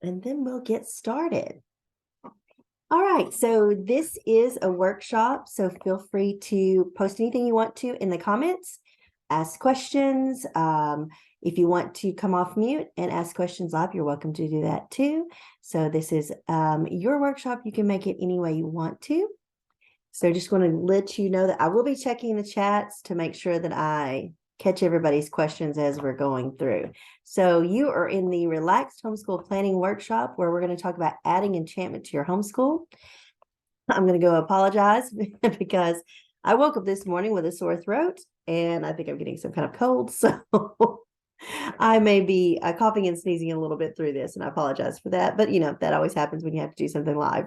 and then we'll get started. All right, so this is a workshop, so feel free to post anything you want to in the comments, ask questions. If you want to come off mute and ask questions live, you're welcome to do that too. So this is your workshop. You can make it any way you want to. So just want to let you know that I will be checking the chats to make sure that I catch everybody's questions as we're going through. So you are in the Relaxed Homeschool Planning Workshop where we're going to talk about adding enchantment to your homeschool. I'm going to go apologize because I woke up this morning with a sore throat and I think I'm getting some kind of cold. So I may be coughing and sneezing a little bit through this, and I apologize for that. But, that always happens when you have to do something live.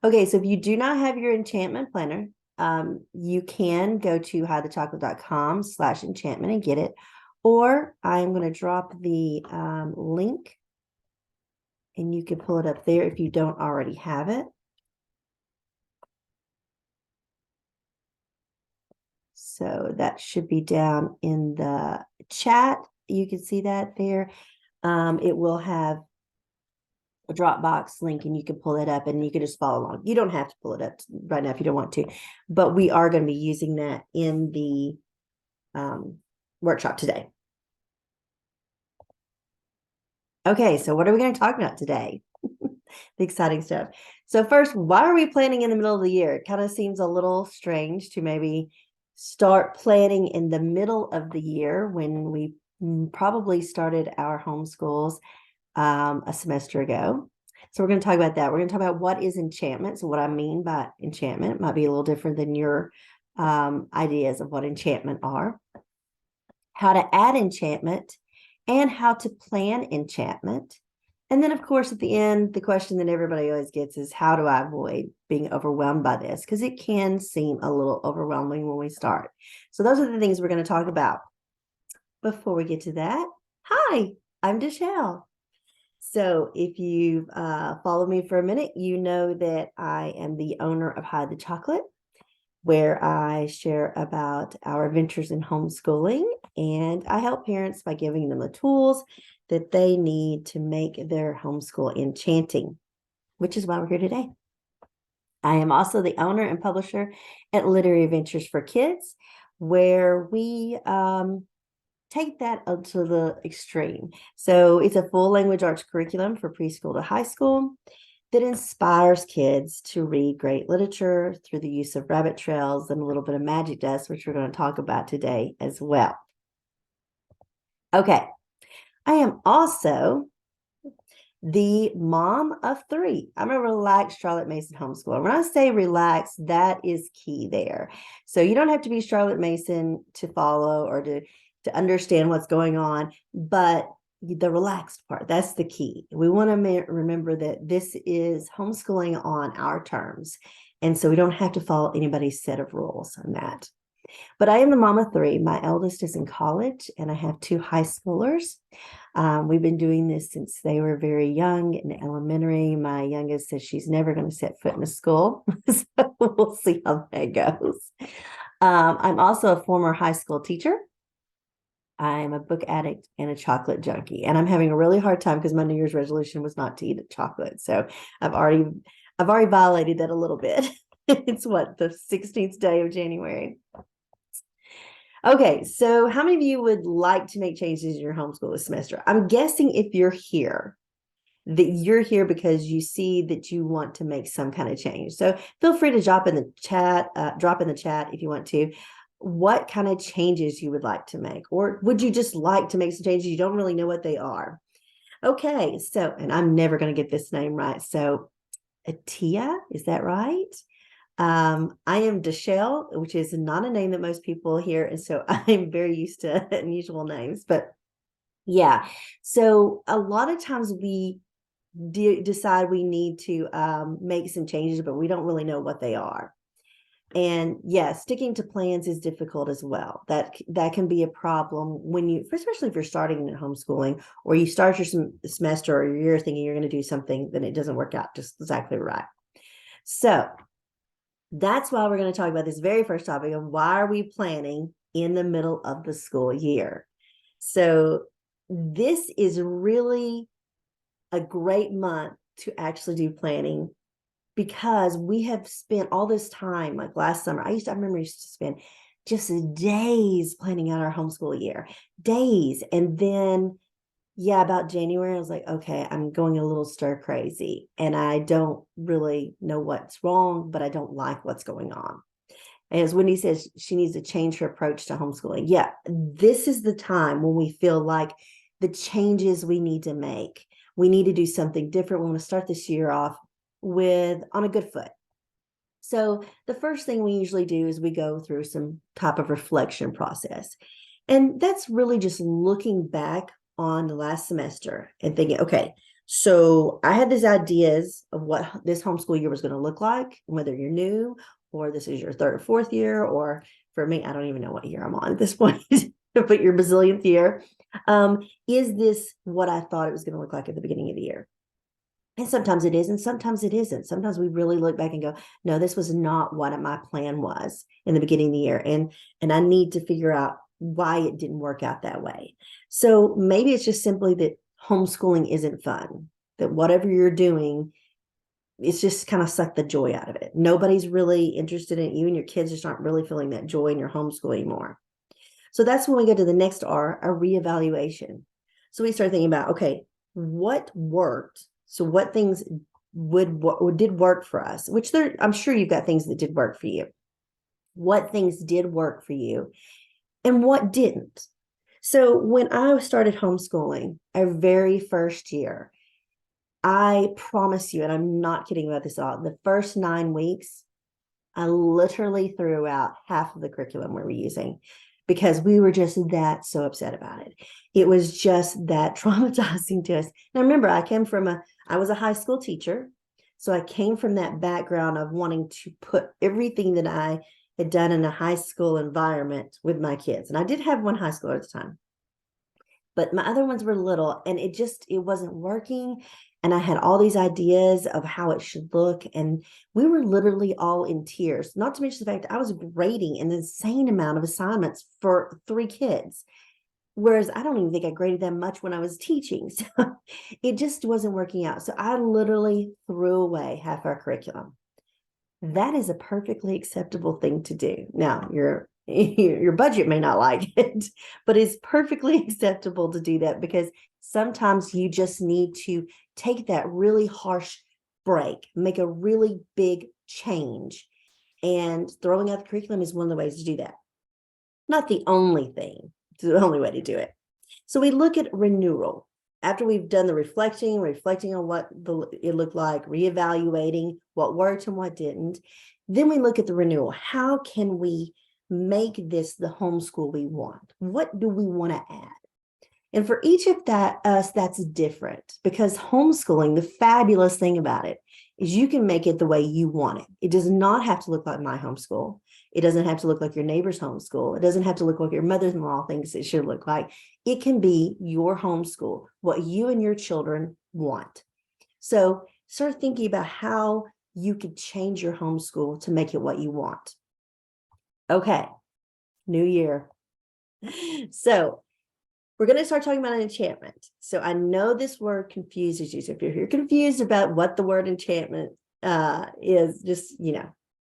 Okay, so if you do not have your enchantment planner, you can go to hidethechocolate.com/enchantment and get it. Or I'm going to drop the link and you can pull it up there if you don't already have it. So that should be down in the chat. You can see that there. It will have a Dropbox link and you can pull it up and you can just follow along. You don't have to pull it up right now if you don't want to, but we are going to be using that in the workshop today. Okay, so what are we going to talk about today? The exciting stuff. So first, why are we planning in the middle of the year? It kind of seems a little strange to maybe start planning in the middle of the year when we probably started our homeschools a semester ago. So we're going to talk about that. We're going to talk about what is enchantment. So what I mean by enchantment might be a little different than your ideas of what enchantment are. How to add enchantment and how to plan enchantment. And then, of course, at the end, the question that everybody always gets is how do I avoid being overwhelmed by this? Because it can seem a little overwhelming when we start. So those are the things we're going to talk about. Before we get to that, hi, I'm Deshelle. So if you've followed me for a minute, you know that I am the owner of Hide the Chocolate, where I share about our adventures in homeschooling, and I help parents by giving them the tools that they need to make their homeschool enchanting, which is why we're here today. I am also the owner and publisher at Literary Adventures for Kids, where we take that up to the extreme. So it's a full language arts curriculum for preschool to high school that inspires kids to read great literature through the use of rabbit trails and a little bit of magic dust, which we're going to talk about today as well. Okay, I am also the mom of 3. I'm a relaxed Charlotte Mason homeschooler. When I say relaxed, that is key there. So you don't have to be Charlotte Mason to follow or to understand what's going on, but the relaxed part, that's the key. We want to remember that this is homeschooling on our terms. And so we don't have to follow anybody's set of rules on that. But I am the mom of 3. My eldest is in college and I have 2 high schoolers. We've been doing this since they were very young in elementary. My youngest says she's never going to set foot in a school. So we'll see how that goes. I'm also a former high school teacher. I'm a book addict and a chocolate junkie, and I'm having a really hard time because my New Year's resolution was not to eat chocolate. So I've already violated that a little bit. It's what, the 16th day of January. Okay, so how many of you would like to make changes in your homeschool this semester? I'm guessing if you're here, that you're here because you see that you want to make some kind of change. So feel free to drop in the chat if you want to, what kind of changes you would like to make, or would you just like to make some changes you don't really know what they are? Okay, so, and I'm never going to get this name right. So Atia, is that right? I am Deshelle, which is not a name that most people hear, and so I'm very used to unusual names, but yeah. So a lot of times we decide we need to make some changes, but we don't really know what they are. And yeah, sticking to plans is difficult as well. That can be a problem when you, especially if you're starting in homeschooling, or you start your semester or you're thinking you're going to do something, then it doesn't work out just exactly right. So that's why we're going to talk about this very first topic of why are we planning in the middle of the school year. So this is really a great month to actually do planning, because we have spent all this time, like last summer, I remember I used to spend just days planning out our homeschool year, days. And then, yeah, about January, I was like, okay, I'm going a little stir crazy and I don't really know what's wrong, but I don't like what's going on. As Wendy says, she needs to change her approach to homeschooling. Yeah, this is the time when we feel like the changes we need to make. We need to do something different. We want to start this year off on a good foot. So the first thing we usually do is we go through some type of reflection process. And that's really just looking back on the last semester and thinking, okay, so I had these ideas of what this homeschool year was going to look like, whether you're new or this is your third or fourth year, or for me, I don't even know what year I'm on at this point, but your bazillionth year. Is this what I thought it was going to look like at the beginning of the year? And sometimes it is, and sometimes it isn't. Sometimes we really look back and go, no, this was not what my plan was in the beginning of the year. And I need to figure out why it didn't work out that way. So maybe it's just simply that homeschooling isn't fun, that whatever you're doing, it's just kind of sucked the joy out of it. Nobody's really interested in it. You and your kids just aren't really feeling that joy in your homeschool anymore. So that's when we go to the next R, a reevaluation. So we start thinking about, okay, what worked? So what things did work for us, which I'm sure you've got things that did work for you. What things did work for you and what didn't? So when I started homeschooling, our very first year, I promise you, and I'm not kidding about this at all, the first 9 weeks, I literally threw out half of the curriculum we were using because we were just that so upset about it. It was just that traumatizing to us. Now, remember, I was a high school teacher. So I came from that background of wanting to put everything that I had done in a high school environment with my kids. And I did have one high schooler at the time, but my other ones were little and it wasn't working. And I had all these ideas of how it should look. And we were literally all in tears, not to mention the fact I was grading an insane amount of assignments for 3 kids. Whereas I don't even think I graded them much when I was teaching. So it just wasn't working out. So I literally threw away half our curriculum. That is a perfectly acceptable thing to do. Now, your budget may not like it, but it's perfectly acceptable to do that because sometimes you just need to take that really harsh break, make a really big change. And throwing out the curriculum is one of the ways to do that. Not the only thing, it's the only way to do it. So we look at renewal. After we've done the reflecting on what it looked like, reevaluating what worked and what didn't, then we look at the renewal. How can we make this the homeschool we want? What do we want to add? And for each of us, that's different because homeschooling, the fabulous thing about it is you can make it the way you want it. It does not have to look like my homeschool. It doesn't have to look like your neighbor's homeschool. It doesn't have to look like your mother-in-law thinks it should look like. It can be your homeschool, what you and your children want. So start thinking about how you could change your homeschool to make it what you want. Okay, new year. So we're going to start talking about enchantment. So I know this word confuses you. So if you're confused about what the word enchantment is, just,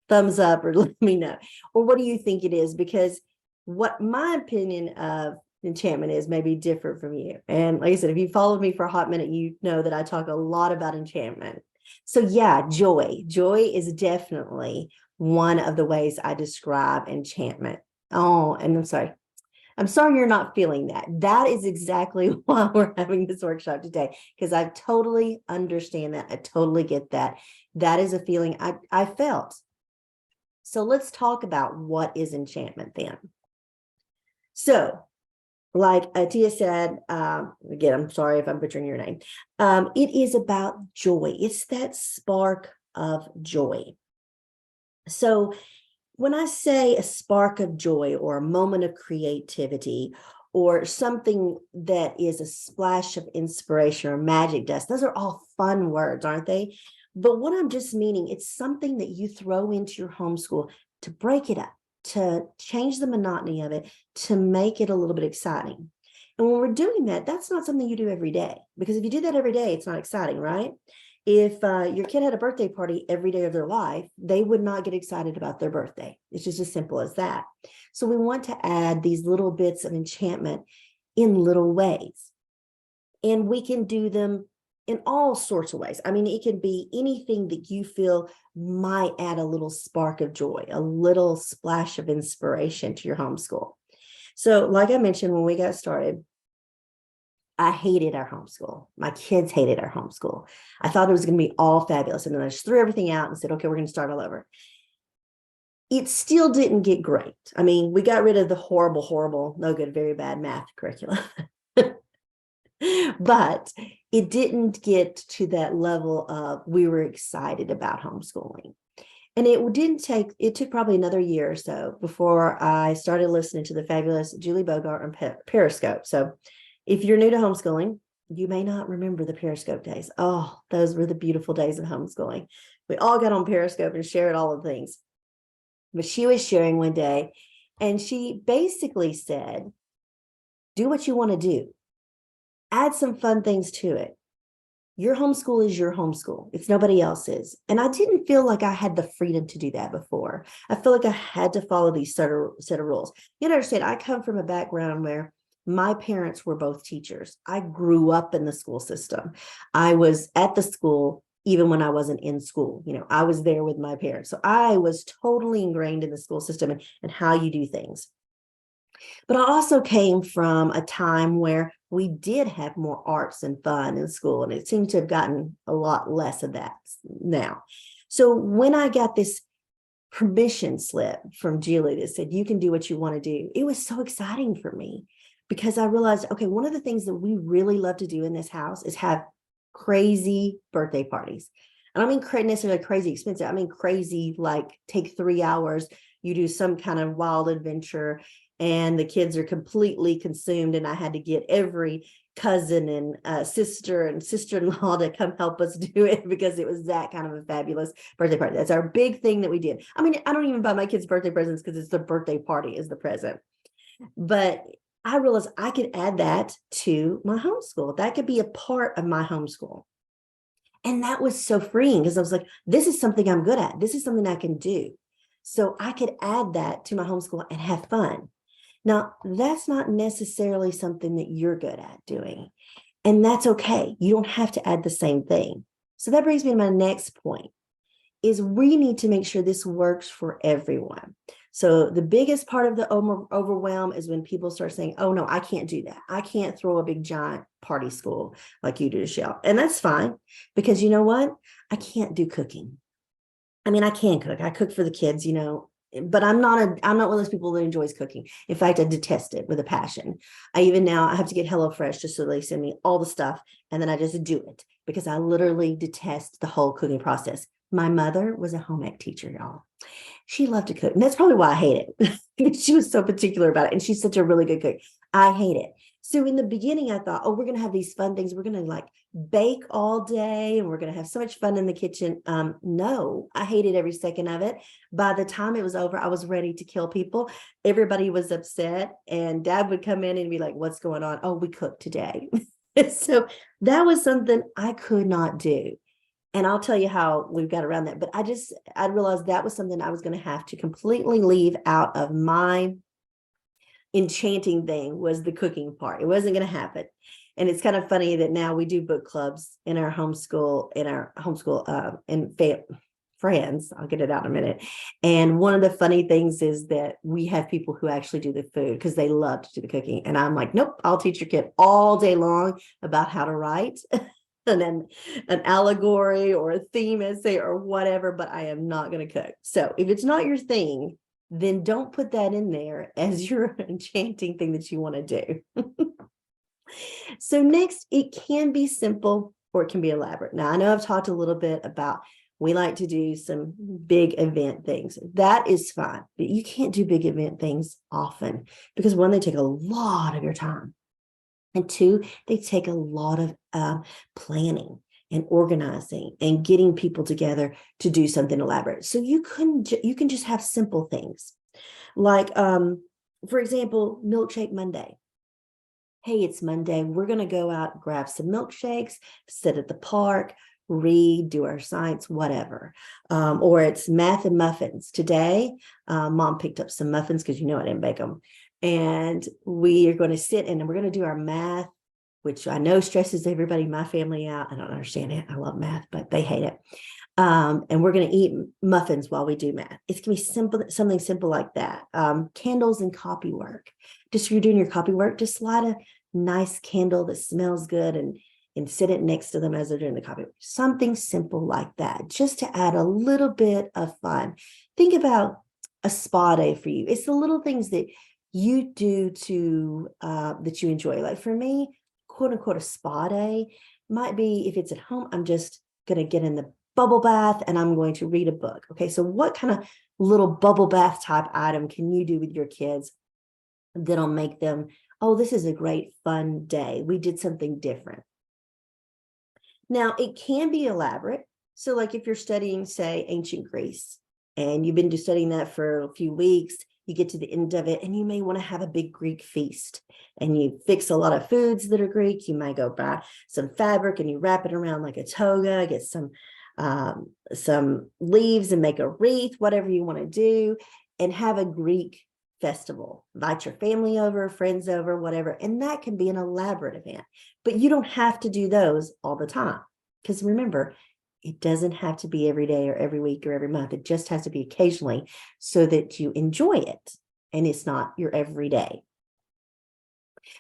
thumbs up or let me know. Or what do you think it is? Because what my opinion of enchantment is may be different from you. And like I said, if you followed me for a hot minute, you know that I talk a lot about enchantment. So yeah, joy. Joy is definitely one of the ways I describe enchantment. Oh, and I'm sorry you're not feeling that. That is exactly why we're having this workshop today, because I totally understand that. I totally get that. That is a feeling I felt. So let's talk about what is enchantment then. So like Tia said, again, I'm sorry if I'm butchering your name. It is about joy. It's that spark of joy. So when I say a spark of joy or a moment of creativity or something that is a splash of inspiration or magic dust, those are all fun words, aren't they? But what I'm just meaning, it's something that you throw into your homeschool to break it up, to change the monotony of it, to make it a little bit exciting. And when we're doing that, that's not something you do every day, because if you do that every day, it's not exciting, right? If your kid had a birthday party every day of their life, they would not get excited about their birthday. It's just as simple as that. So we want to add these little bits of enchantment in little ways. And we can do them in all sorts of ways. I mean, it can be anything that you feel might add a little spark of joy, a little splash of inspiration to your homeschool. So like I mentioned, when we got started, I hated our homeschool. My kids hated our homeschool. I thought it was going to be all fabulous. And then I just threw everything out and said, okay, we're going to start all over. It still didn't get great. I mean, we got rid of the horrible, no good, very bad math curriculum. But it didn't get to that level of we were excited about homeschooling. And it took probably another year or so before I started listening to the fabulous Julie Bogart on Periscope. So if you're new to homeschooling, you may not remember the Periscope days. Oh, those were the beautiful days of homeschooling. We all got on Periscope and shared all the things. But she was sharing one day, and she basically said, do what you want to do. Add some fun things to it. Your homeschool is your homeschool. It's nobody else's. And I didn't feel like I had the freedom to do that before. I feel like I had to follow these set of rules. You understand, I come from a background where my parents were both teachers. I grew up in the school system. I was at the school even when I wasn't in school. You know, I was there with my parents. So I was totally ingrained in the school system and how you do things. But I also came from a time where we did have more arts and fun in school, and it seems to have gotten a lot less of that now. So when I got this permission slip from Julie that said, you can do what you want to do, it was so exciting for me, because I realized, okay, one of the things that we really love to do in this house is have crazy birthday parties. I don't mean necessarily crazy expensive. I mean crazy, like take 3 hours, you do some kind of wild adventure, and the kids are completely consumed. And I had to get every cousin and sister and sister-in-law to come help us do it, because it was that kind of a fabulous birthday party. That's our big thing that we did. I mean, I don't even buy my kids birthday presents because it's the birthday party is the present. But I realized I could add that to my homeschool. That could be a part of my homeschool. And that was so freeing, because I was like, this is something I'm good at. This is something I can do. So I could add that to my homeschool and have fun. Now, that's not necessarily something that you're good at doing, and that's okay. You don't have to add the same thing. So that brings me to my next point, is we need to make sure this works for everyone. So the biggest part of the overwhelm is when people start saying, oh no, I can't do that. I can't throw a big giant party school like you do, Shell. And that's fine, because you know what? I can't do cooking. I mean, I can cook. I cook for the kids, you know, but I'm not one of those people that enjoys cooking. In fact, I detest it with a passion. I have to get HelloFresh just so they send me all the stuff, and then I just do it, because I literally detest the whole cooking process. My mother was a home ec teacher, y'all. She loved to cook, and that's probably why I hate it. She was so particular about it, and she's such a really good cook. I hate it. So in the beginning, I thought, oh, we're going to have these fun things. We're going to like bake all day, and we're going to have so much fun in the kitchen. No, I hated every second of it. By the time it was over, I was ready to kill people. Everybody was upset, and Dad would come in and be like, what's going on? Oh, we cooked today. So that was something I could not do. And I'll tell you how we got around that. But I realized that was something I was going to have to completely leave out of my enchanting thing, was the cooking part. It wasn't going to happen. And it's kind of funny that now we do book clubs in our homeschool, friends. I'll get it out in a minute. And one of the funny things is that we have people who actually do the food because they love to do the cooking. And I'm like, nope, I'll teach your kid all day long about how to write and then an allegory or a theme essay or whatever, but I am not going to cook. So if it's not your thing, then don't put that in there as your enchanting thing that you want to do. So next, it can be simple or it can be elaborate. Now, I know I've talked a little bit about we like to do some big event things. That is fine, but you can't do big event things often, because one, they take a lot of your time. And two, they take a lot of planning and organizing and getting people together to do something elaborate. So you can just have simple things like, for example, Milkshake Monday. hey, it's Monday. We're going to go out, grab some milkshakes, sit at the park, read, do our science, whatever. Or it's math and muffins. Today, mom picked up some muffins because I didn't bake them. And we are going to sit and we're going to do our math, which I know stresses everybody in my family out. I don't understand it. I love math, but they hate it. And we're going to eat muffins while we do math. It's going to be simple, something simple like that. Candles and copy work. Just if you're doing your copy work, just light a nice candle that smells good and sit it next to them as they're doing the copy work. Something simple like that, just to add a little bit of fun. Think about a spa day for you. It's the little things that you do to that you enjoy. Like for me, quote unquote, a spa day might be, if it's at home, I'm just going to get in the bubble bath and I'm going to read a book. Okay, so what kind of little bubble bath type item can you do with your kids that'll make them, oh, this is a great fun day. We did something different. Now, it can be elaborate. So like if you're studying, say, ancient Greece, and you've been studying that for a few weeks, you get to the end of it, and you may want to have a big Greek feast. And you fix a lot of foods that are Greek. You might go buy some fabric and you wrap it around like a toga, get some leaves and make a wreath, whatever you want to do, and have a Greek festival. Invite your family over, friends over, whatever. And that can be an elaborate event, but you don't have to do those all the time. Because remember, it doesn't have to be every day or every week or every month. It just has to be occasionally so that you enjoy it and it's not your everyday.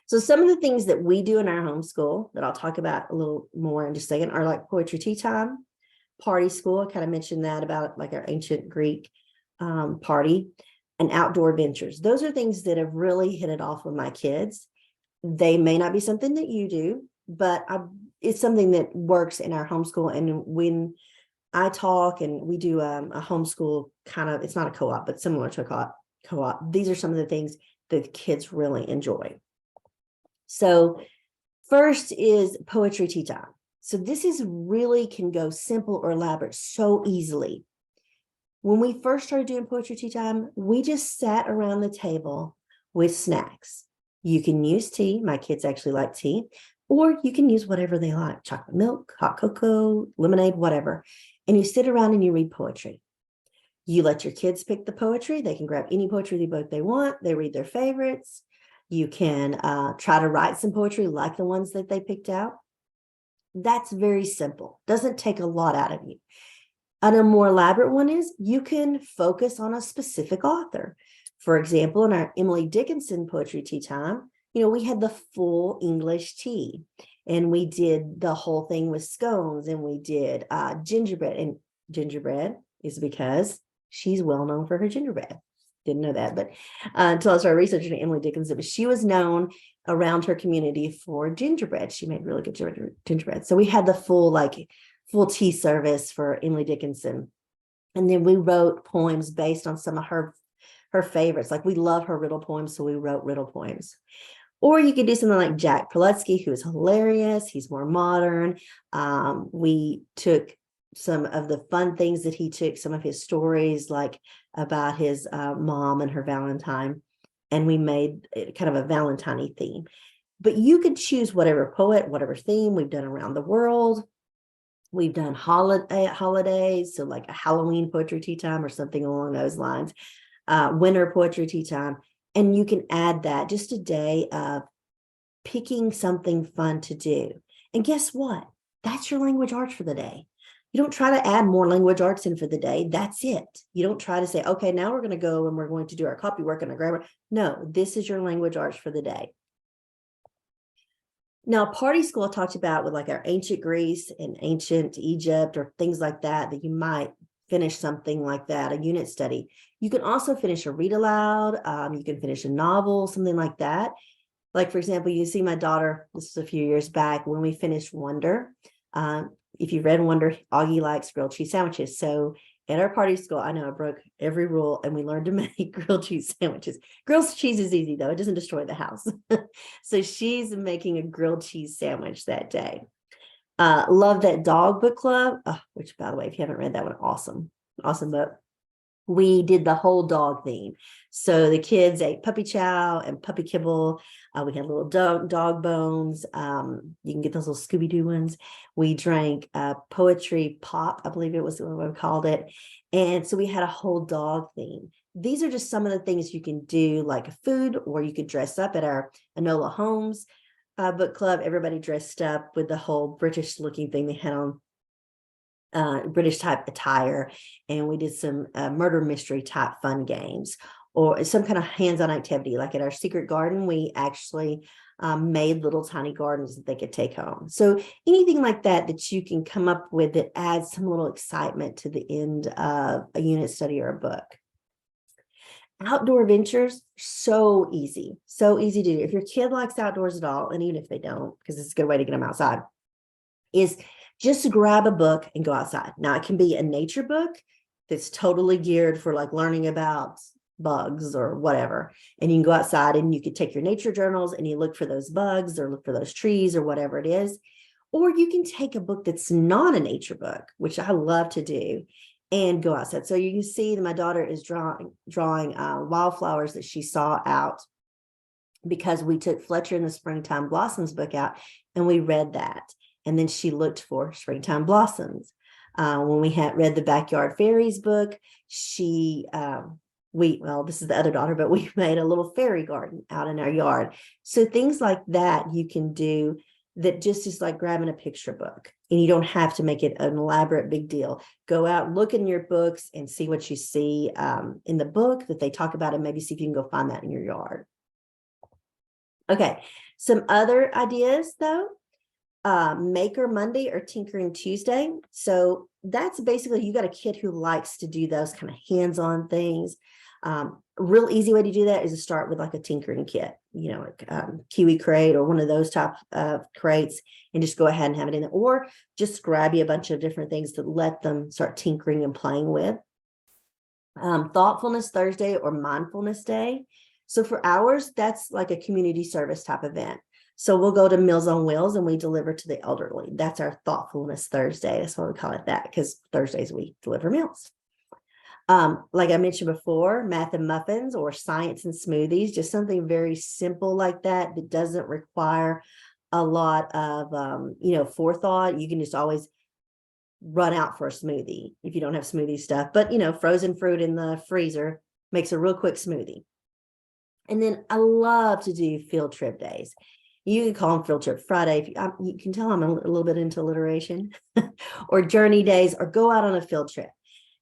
So some of the things that we do in our homeschool that I'll talk about a little more in just a second are like poetry tea time, party school. I kind of mentioned that about like our ancient Greek party, and outdoor adventures. Those are things that have really hit it off with my kids. They may not be something that you do, but it's something that works in our homeschool. And when I talk and we do a homeschool kind of, it's not a co-op, but similar to a co-op, these are some of the things that the kids really enjoy. So first is poetry tea time. So this is really can go simple or elaborate so easily. When we first started doing poetry tea time, we just sat around the table with snacks. You can use tea. My kids actually like tea, or you can use whatever they like, chocolate milk, hot cocoa, lemonade, whatever. And you sit around and you read poetry. You let your kids pick the poetry. They can grab any poetry book they want. They read their favorites. You can try to write some poetry like the ones that they picked out. That's very simple. Doesn't take a lot out of you. And a more elaborate one is you can focus on a specific author. For example, in our Emily Dickinson poetry tea time, we had the full English tea, and we did the whole thing with scones, and we did gingerbread. And gingerbread is because she's well known for her gingerbread. Didn't know that, but until I started researching Emily Dickinson, but she was known around her community for gingerbread. She made really good gingerbread. So we had the full tea service for Emily Dickinson. And then we wrote poems based on some of her favorites. Like we love her riddle poems, so we wrote riddle poems. Or you could do something like Jack Prelutsky, who is hilarious. He's more modern. We took some of the fun things that he took, some of his stories, like about his mom and her Valentine, and we made kind of a Valentine-y theme. But you could choose whatever poet, whatever theme. We've done around the world. We've done holidays, so like a Halloween poetry tea time or something along those lines, winter poetry tea time. And you can add that, just a day of picking something fun to do. And guess what? That's your language arts for the day. You don't try to add more language arts in for the day. That's it. You don't try to say, okay, now we're going to go and we're going to do our copy work and our grammar. No, this is your language arts for the day. Now, party school I talked about with like our ancient Greece and ancient Egypt or things like that you might finish something like that, a unit study. You can also finish a read aloud. You can finish a novel, something like that. Like, for example, you see my daughter, this was a few years back when we finished Wonder. If you read Wonder, Augie likes grilled cheese sandwiches. So at our party school, I know I broke every rule and we learned to make grilled cheese sandwiches. Grilled cheese is easy though. It doesn't destroy the house. So she's making a grilled cheese sandwich that day. Love That Dog book club, which by the way, if you haven't read that one, awesome book. we did the whole dog theme. So the kids ate puppy chow and puppy kibble. We had little dog bones. You can get those little Scooby-Doo ones. We drank poetry pop, I believe it was what we called it. And so we had a whole dog theme. These are just some of the things you can do, like a food, or you could dress up at our Enola Holmes book club. Everybody dressed up with the whole British looking thing they had on, British type attire, and we did some murder mystery type fun games, or some kind of hands-on activity. Like at our secret garden, we actually made little tiny gardens that they could take home. So anything like that that you can come up with that adds some little excitement to the end of a unit study or a book. Outdoor ventures, so easy to do. If your kid likes outdoors at all, and even if they don't, because it's a good way to get them outside, is just grab a book and go outside. Now, it can be a nature book that's totally geared for like learning about bugs or whatever. And you can go outside and you could take your nature journals and you look for those bugs or look for those trees or whatever it is. Or you can take a book that's not a nature book, which I love to do, and go outside. So you can see that my daughter is drawing wildflowers that she saw out, because we took Fletcher and the Springtime Blossoms book out and we read that. And then she looked for springtime blossoms. When we had read the Backyard Fairies book, this is the other daughter, but we made a little fairy garden out in our yard. So things like that you can do that just is like grabbing a picture book, and you don't have to make it an elaborate big deal. Go out, look in your books and see what you see in the book that they talk about, and maybe see if you can go find that in your yard. Okay, some other ideas though. Maker Monday or Tinkering Tuesday. So that's basically, you got a kid who likes to do those kind of hands-on things. Real easy way to do that is to start with like a tinkering kit, like Kiwi crate or one of those type of crates, and just go ahead and have it in there, or just grab you a bunch of different things to let them start tinkering and playing with. Thoughtfulness Thursday or Mindfulness Day. So for ours, that's like a community service type event. So we'll go to Meals on Wheels and we deliver to the elderly. That's our Thoughtfulness Thursday. That's why we call it that, because Thursdays we deliver meals. Like I mentioned before, Math and Muffins or Science and Smoothies, just something very simple like that that doesn't require a lot of, forethought. You can just always run out for a smoothie if you don't have smoothie stuff. But, frozen fruit in the freezer makes a real quick smoothie. And then I love to do field trip days. You can call them Field Trip Friday. You can tell I'm a little bit into alliteration. Or journey days, or go out on a field trip.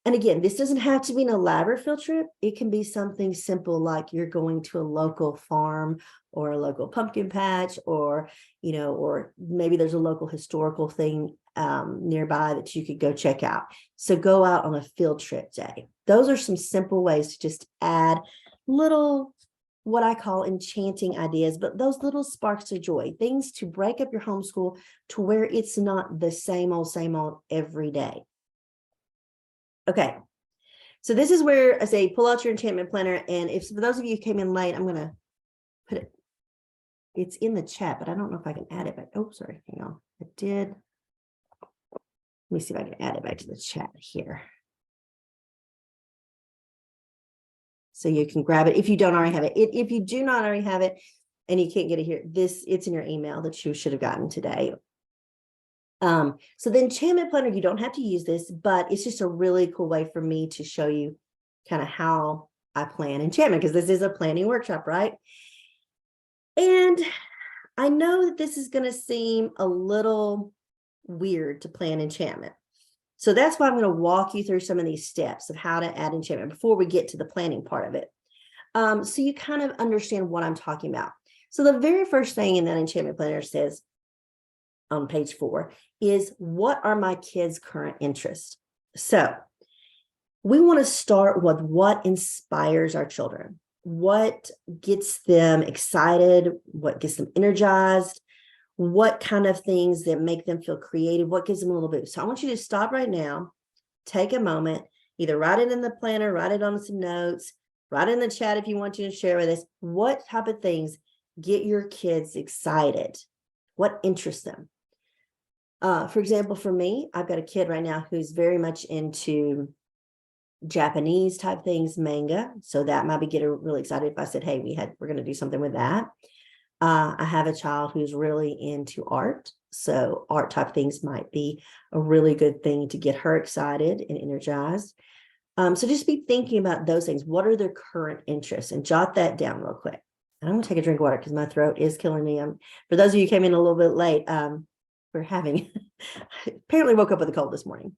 And again, this doesn't have to be an elaborate field trip. It can be something simple, like you're going to a local farm or a local pumpkin patch, or, or maybe there's a local historical thing nearby that you could go check out. So go out on a field trip day. Those are some simple ways to just add little, what I call enchanting ideas, but those little sparks of joy, things to break up your homeschool to where it's not the same old every day. Okay, so this is where I say pull out your enchantment planner. And if for those of you who came in late, I'm going to put it, it's in the chat, but I don't know if I can add it back. Oh, sorry, hang on. I did. Let me see if I can add it back to the chat here. So you can grab it if you don't already have it. If you do not already have it and you can't get it here, it's in your email that you should have gotten today. So the enchantment planner, you don't have to use this, but it's just a really cool way for me to show you kind of how I plan enchantment, because this is a planning workshop, right? And I know that this is going to seem a little weird to plan enchantment. So that's why I'm going to walk you through some of these steps of how to add enchantment before we get to the planning part of it. So you kind of understand what I'm talking about. So the very first thing in that enchantment planner says on page 4 is, what are my kids' current interests? So we want to start with what inspires our children, what gets them excited, what gets them energized, what kind of things that make them feel creative, what gives them a little boost. So I want you to stop right now, take a moment, either write it in the planner, write it on some notes, write it in the chat if you want to share with us. What type of things get your kids excited? What interests them? For example, for me, I've got a kid right now who's very much into Japanese type things, manga. So that might be get her really excited if I said, hey, we're going to do something with that. I have a child who's really into art. So art type things might be a really good thing to get her excited and energized. So just be thinking about those things. What are their current interests? And jot that down real quick. And I'm going to take a drink of water because my throat is killing me. For those of you who came in a little bit late, we're having, apparently woke up with a cold this morning.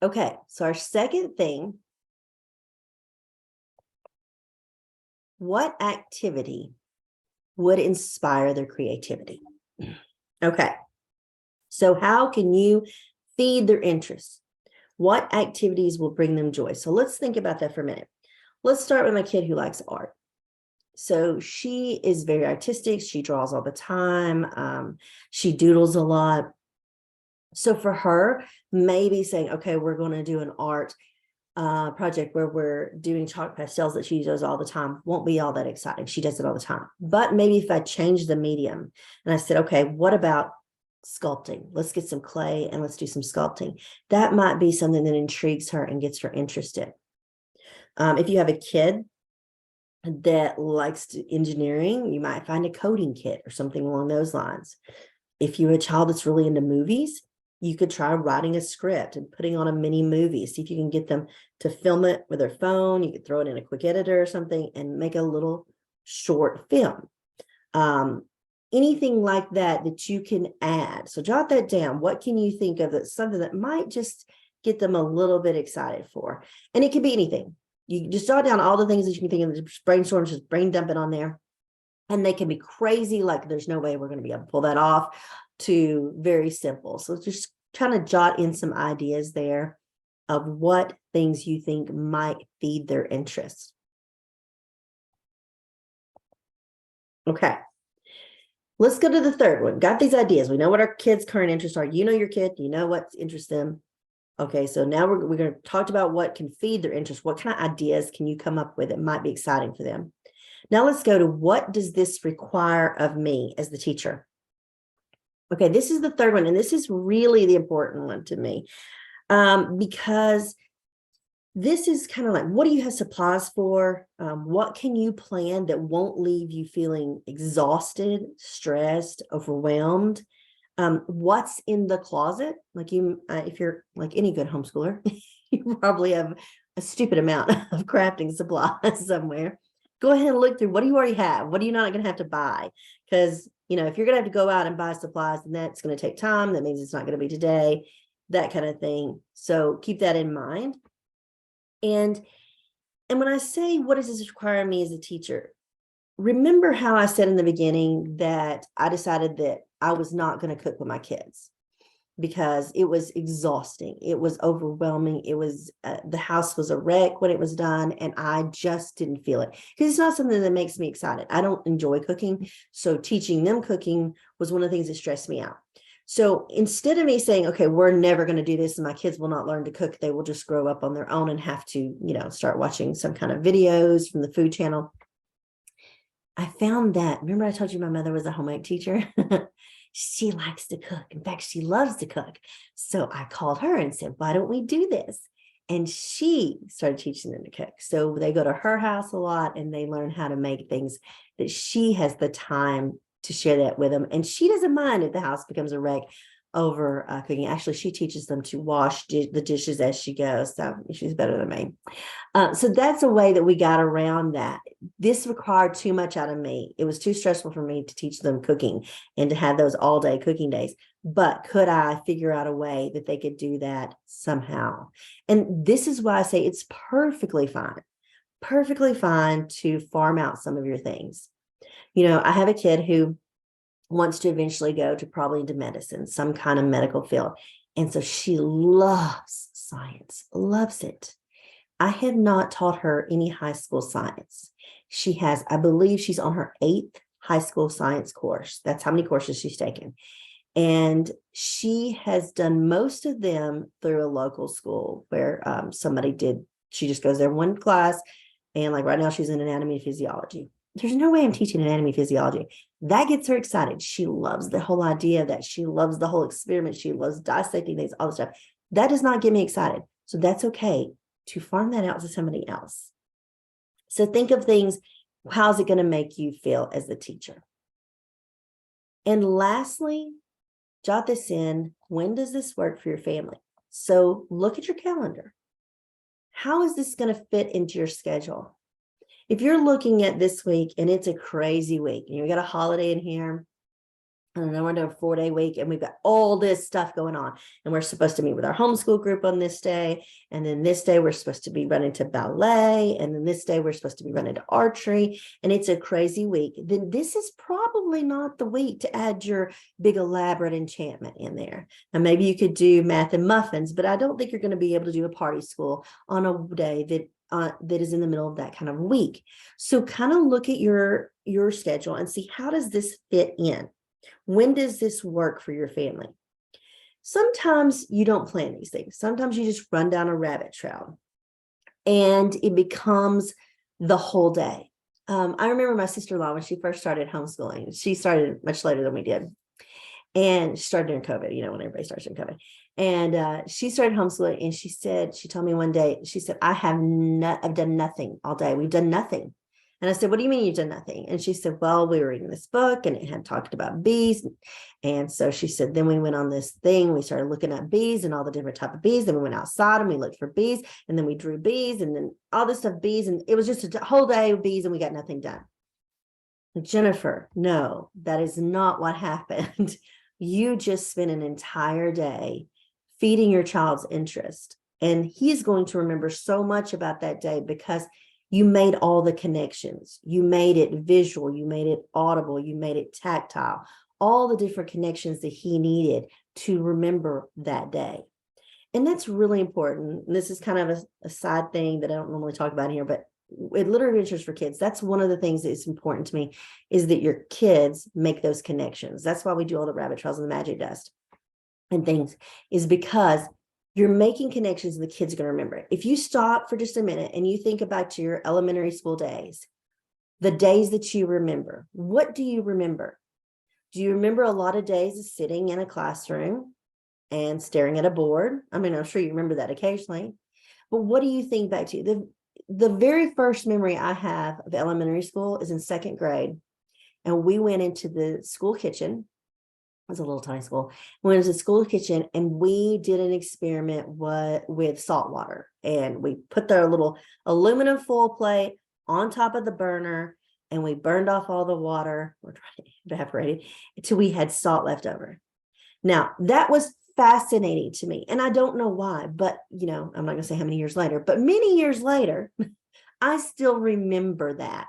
Okay, so our second thing, what activity would inspire their creativity? Okay, so how can you feed their interests? What activities will bring them joy? So let's think about that for a minute. Let's start with my kid who likes art. So she is very artistic. She draws all the time. She doodles a lot. So for her, maybe saying, okay, we're going to do an art project where we're doing chalk pastels that she does all the time won't be all that exciting. She does it all the time. But maybe if I change the medium and I said, okay, what about sculpting? Let's get some clay and let's do some sculpting. That might be something that intrigues her and gets her interested. If you have a kid that likes engineering, you might find a coding kit or something along those lines. If you're a child that's really into movies, you could try writing a script and putting on a mini movie. See if you can get them to film it with their phone. You could throw it in a quick editor or something and make a little short film. Anything like that that you can add. So jot that down. What can you think of that's something that might just get them a little bit excited for? And it could be anything. You just jot down all the things that you can think of, just brainstorm, just brain dump it on there. And they can be crazy, like there's no way we're going to be able to pull that off, to very simple. So just trying to jot in some ideas there of what things you think might feed their interest. Okay. Let's go to the third one. Got these ideas. We know what our kids' current interests are. You know your kid. You know what interests them. Okay, so now we're going to talk about what can feed their interest. What kind of ideas can you come up with that might be exciting for them? Now let's go to what does this require of me as the teacher? Okay, this is the third one, and this is really the important one to me because this is kind of like, what do you have supplies for? What can you plan that won't leave you feeling exhausted, stressed, overwhelmed? What's in the closet? Like if you're like any good homeschooler, you probably have a stupid amount of crafting supplies somewhere. Go ahead and look through, what do you already have? What are you not going to have to buy? Because, if you're going to have to go out and buy supplies, then that's going to take time. That means it's not going to be today, that kind of thing. So keep that in mind. And when I say, what does this require of me as a teacher? Remember how I said in the beginning that I decided that I was not going to cook with my kids because it was exhausting. It was overwhelming. It was, the house was a wreck when it was done, and I just didn't feel it because it's not something that makes me excited. I don't enjoy cooking. So teaching them cooking was one of the things that stressed me out. So instead of me saying, okay, we're never going to do this and my kids will not learn to cook, they will just grow up on their own and have to, start watching some kind of videos from the food channel. I found that, remember I told you my mother was a home ec teacher? She likes to cook. In fact, she loves to cook. So I called her and said, why don't we do this? And she started teaching them to cook. So they go to her house a lot and they learn how to make things that she has the time to share that with them. And she doesn't mind if the house becomes a wreck over cooking. Actually, she teaches them to wash the dishes as she goes. So she's better than me. So that's a way that we got around that. This required too much out of me. It was too stressful for me to teach them cooking and to have those all day cooking days. But could I figure out a way that they could do that somehow? And this is why I say it's perfectly fine to farm out some of your things. I have a kid who wants to eventually go to probably into medicine, some kind of medical field. And so she loves science, loves it. I have not taught her any high school science. She has, I believe she's on her 8th high school science course. That's how many courses she's taken. And she has done most of them through a local school where she just goes there one class. And like right now she's in anatomy and physiology. there's no way I'm teaching anatomy physiology. That gets her excited. She loves the whole idea of that. She loves the whole experiment. She loves dissecting things, all the stuff. That does not get me excited. So that's okay to farm that out to somebody else. So think of things, how's it going to make you feel as the teacher? And lastly, jot this in, when does this work for your family? So look at your calendar. How is this going to fit into your schedule? If you're looking at this week and it's a crazy week, and you got a holiday in here, I don't know, we're doing a 4-day week and we've got all this stuff going on, and we're supposed to meet with our homeschool group on this day, and then this day we're supposed to be running to ballet, and then this day we're supposed to be running to archery, and it's a crazy week, then this is probably not the week to add your big elaborate enchantment in there. Now maybe you could do math and muffins, but I don't think you're going to be able to do a party school on a day that is in the middle of that kind of week. So kind of look at your schedule and see, how does this fit in? When does this work for your family? Sometimes you don't plan these things. Sometimes you just run down a rabbit trail and it becomes the whole day. I remember my sister-in-law, when she first started homeschooling, she started much later than we did. And she started during COVID, when everybody starts during COVID. And she started homeschooling, and she told me one day, she said, I've done nothing all day. We've done nothing. And I said, what do you mean you've done nothing? And she said, well, we were reading this book and it had talked about bees. And so she said, then we went on this thing, we started looking at bees and all the different type of bees. Then we went outside and we looked for bees, and then we drew bees, and then all this stuff, bees. And it was just a whole day of bees, and we got nothing done. Jennifer, no, that is not what happened. You just spent an entire day feeding your child's interest, and he's going to remember so much about that day because you made all the connections. You made it visual, you made it audible, you made it tactile, all the different connections that he needed to remember that day. And that's really important. And this is kind of a side thing that I don't normally talk about here, but with Literary Adventures for Kids, that's one of the things that is important to me, is that your kids make those connections. That's why we do all the rabbit trails and the magic dust and things, is because you're making connections and the kids are going to remember it. If you stop for just a minute and you think about your elementary school days, the days that you remember, what do you remember? Do you remember a lot of days of sitting in a classroom and staring at a board? I mean, I'm sure you remember that occasionally, but what do you think back to? The very first memory I have of elementary school is in 2nd grade. And we went into the school kitchen. It was a little tiny school. We went into the school kitchen and we did an experiment with salt water. And we put their little aluminum foil plate on top of the burner, and we burned off all the water, or evaporated, until we had salt left over. Now, that was fascinating to me. And I don't know why, but I'm not going to say how many years later, but many years later, I still remember that,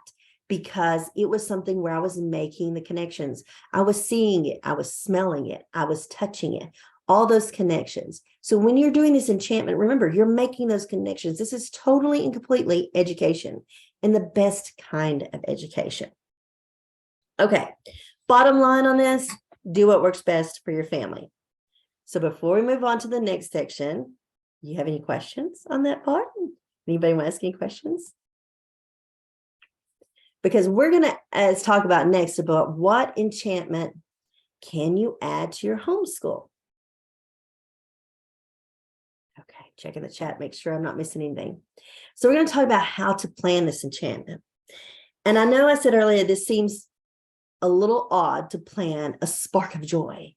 because it was something where I was making the connections. I was seeing it. I was smelling it. I was touching it, all those connections. So when you're doing this enchantment, remember, you're making those connections. This is totally and completely education, and the best kind of education. Okay. Bottom line on this, do what works best for your family. So before we move on to the next section, you have any questions on that part? Anybody want to ask any questions? Because we're going to talk about next about what enchantment can you add to your homeschool. Okay, checking the chat, make sure I'm not missing anything. So we're going to talk about how to plan this enchantment. And I know I said earlier, this seems a little odd to plan a spark of joy.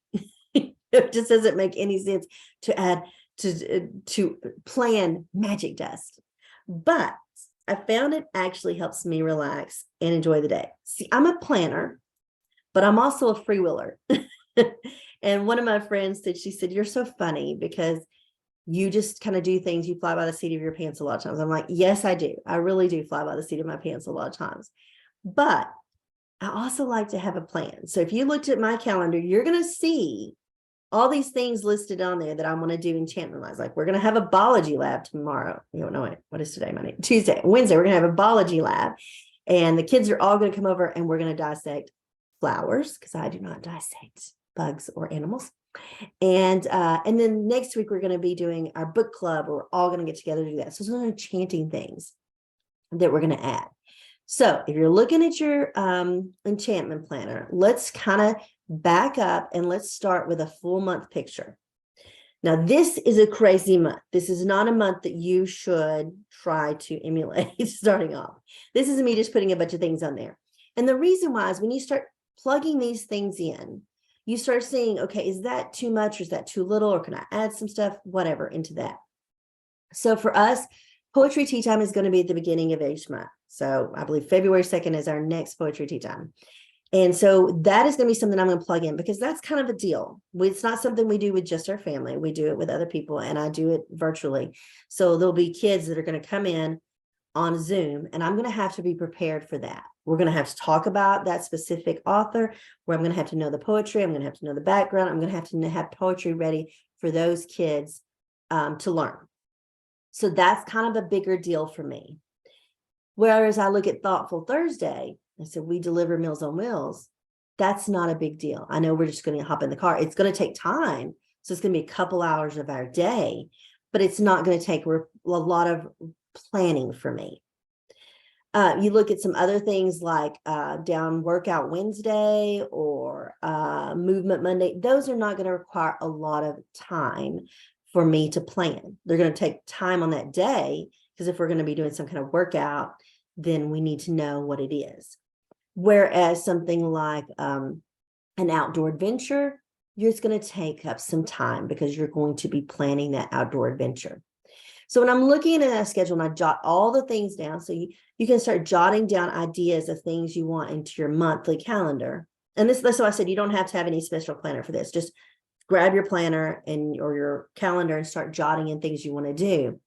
It just doesn't make any sense to add to plan magic dust. But I found it actually helps me relax and enjoy the day. See, I'm a planner, but I'm also a freewheeler. And one of my friends said, she said, you're so funny because you just kind of do things, you fly by the seat of your pants a lot of times. I'm like, yes, I do. I really do fly by the seat of my pants a lot of times. But I also like to have a plan. So if you looked at my calendar, you're going to see all these things listed on there that I want to do enchantment wise. Like we're going to have a biology lab tomorrow. You don't know it. What is today? Monday, Tuesday, Wednesday. We're going to have a biology lab, and the kids are all going to come over and we're going to dissect flowers, because I do not dissect bugs or animals. And then next week we're going to be doing our book club, where we're all going to get together to do that. So those are enchanting things that we're going to add. So if you're looking at your enchantment planner, let's kind of back up and let's start with a full month picture. Now, this is a crazy month. This is not a month that you should try to emulate starting off. This is me just putting a bunch of things on there. And the reason why is when you start plugging these things in, you start seeing, okay, is that too much or is that too little, or can I add some stuff, whatever, into that. So for us, poetry tea time is going to be at the beginning of each month. So I believe February 2nd is our next poetry tea time. And so that is going to be something I'm going to plug in, because that's kind of a deal. It's not something we do with just our family. We do it with other people, and I do it virtually. So there'll be kids that are going to come in on Zoom, and I'm going to have to be prepared for that. We're going to have to talk about that specific author, where I'm going to have to know the poetry. I'm going to have to know the background. I'm going to have poetry ready for those kids to learn. So that's kind of a bigger deal for me. Whereas I look at Thoughtful Thursday, I said, we deliver Meals on Wheels. That's not a big deal. I know we're just going to hop in the car. It's going to take time. So it's going to be a couple hours of our day, but it's not going to take a lot of planning for me. You look at some other things like Down Workout Wednesday or Movement Monday. Those are not going to require a lot of time for me to plan. They're going to take time on that day, because if we're going to be doing some kind of workout, then we need to know what it is. Whereas something like an outdoor adventure, it's going to take up some time because you're going to be planning that outdoor adventure. So when I'm looking at that schedule and I jot all the things down, so you can start jotting down ideas of things you want into your monthly calendar. And that's why I said you don't have to have any special planner for this. Just grab your planner or your calendar and start jotting in things you want to do.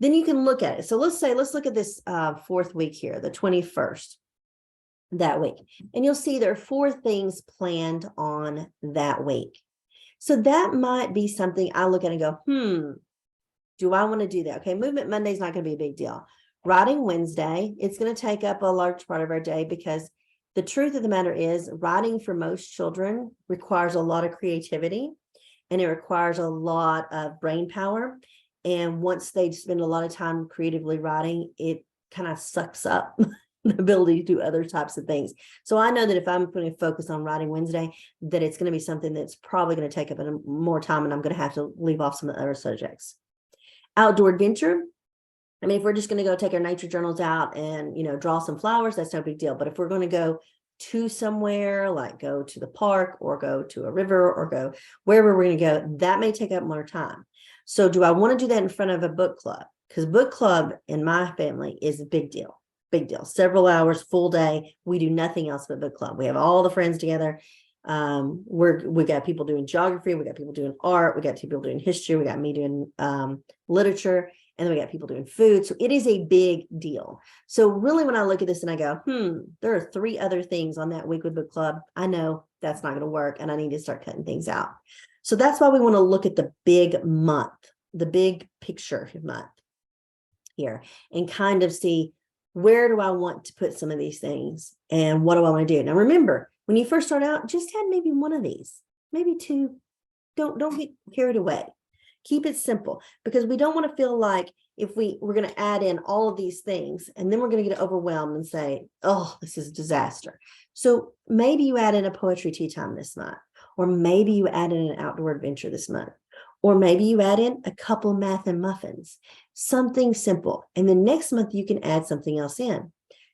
Then you can look at it. So let's look at this fourth week here, the 21st, that week. And you'll see there are 4 things planned on that week. So that might be something I look at and go, do I want to do that? Okay, Movement Monday is not going to be a big deal. Writing Wednesday, it's going to take up a large part of our day, because the truth of the matter is writing for most children requires a lot of creativity, and it requires a lot of brain power. And once they spend a lot of time creatively writing, it kind of sucks up the ability to do other types of things. So I know that if I'm putting a focus on writing Wednesday, that it's going to be something that's probably going to take up more time, and I'm going to have to leave off some of the other subjects. Outdoor adventure. I mean, if we're just going to go take our nature journals out and, draw some flowers, that's no big deal. But if we're going to go to somewhere, like go to the park or go to a river or go wherever we're going to go, that may take up more time. So do I want to do that in front of a book club? Because book club in my family is a big deal. Big deal. Several hours, full day. We do nothing else but book club. We have all the friends together. We got people doing geography, we got people doing art, we got people doing history, we got me doing literature, and then we got people doing food. So it is a big deal. So really, when I look at this and I go, there are 3 other things on that week with book club, I know that's not going to work, and I need to start cutting things out. So that's why we want to look at the big month, the big picture month here, and kind of see, where do I want to put some of these things, and what do I want to do? Now, remember, when you first start out, just have maybe one of these, maybe 2. Don't get carried away. Keep it simple, because we don't want to feel like if we're going to add in all of these things, and then we're going to get overwhelmed and say, oh, this is a disaster. So maybe you add in a poetry tea time this month, or maybe you add in an outdoor adventure this month, or maybe you add in a couple math and muffins, something simple. And then next month you can add something else in,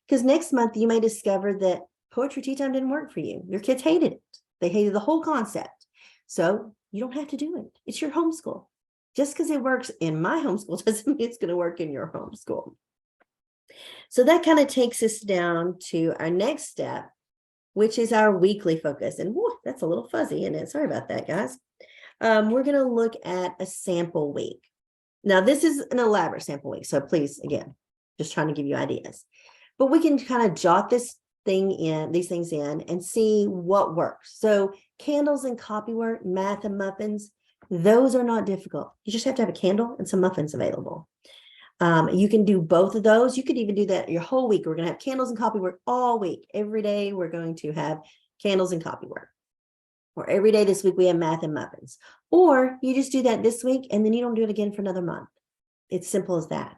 because next month you may discover that poetry tea time didn't work for you. Your kids hated it. They hated the whole concept. So you don't have to do it. It's your homeschool. Just because it works in my homeschool doesn't mean it's going to work in your homeschool. So that kind of takes us down to our next step, which is our weekly focus. And whew, that's a little fuzzy, isn't it? Sorry about that, guys. We're going to look at a sample week. Now, this is an elaborate sample week. So please, again, just trying to give you ideas. But we can kind of jot these things in and see what works. So candles and copywork, math and muffins, those are not difficult. You just have to have a candle and some muffins available. You can do both of those. You could even do that your whole week. We're going to have candles and copywork all week. Every day we're going to have candles and copywork. Or every day this week we have math and muffins. Or you just do that this week and then you don't do it again for another month. It's simple as that.